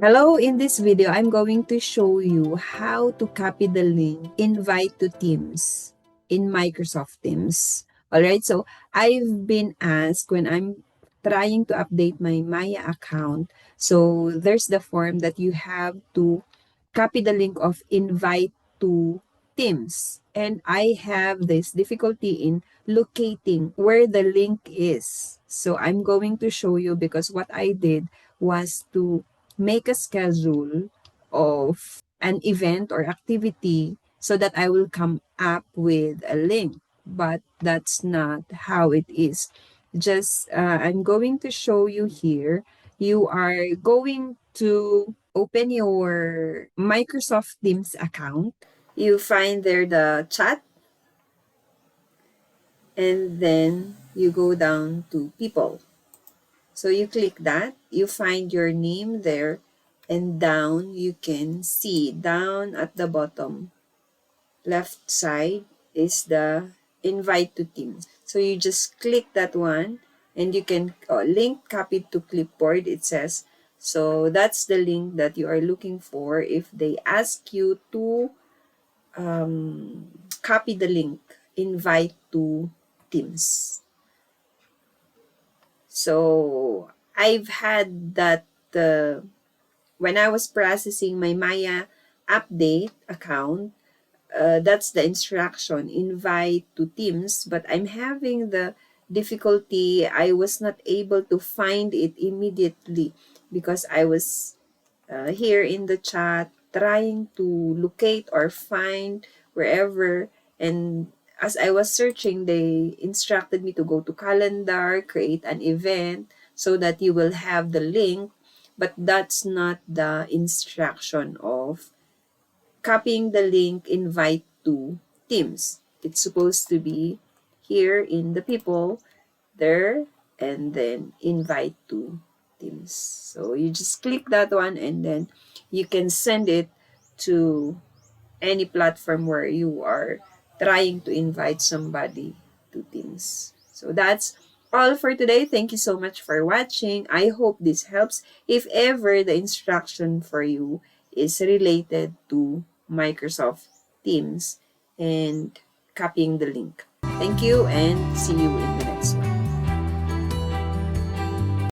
Hello, in this video, I'm going to show you how to copy the link invite to Teams in Microsoft Teams. Alright, so I've been asked when I'm trying to update my Maya account. So there's the form that you have to copy the link of invite to Teams. And I have this difficulty in locating where the link is. So I'm going to show you because what I did was to make a schedule of an event or activity so that I will come up with a link. But that's not how it is. Just I'm going to show you here. You are going to open your Microsoft Teams account. You find there the chat, and then you go down to people. So you click that, you find your name there, and down you can see down at the bottom left side is the invite to teams. So you just click that one and you can link copy to clipboard, it says. So that's the link that you are looking for if they ask you to copy the link invite to teams. So I've had that when I was processing my Maya update account, that's the instruction, invite to Teams, but I'm having the difficulty. I was not able to find it immediately because I was here in the chat trying to locate or find wherever, and as I was searching, they instructed me to go to calendar, create an event so that you will have the link, but that's not the instruction of copying the link invite to Teams. It's supposed to be here in the people, there, and then invite to Teams. So you just click that one and then you can send it to any platform where you are trying to invite somebody to Teams. So that's all for today. Thank you so much for watching. I hope this helps. If ever the instruction for you is related to Microsoft Teams and copying the link. Thank you and see you in the next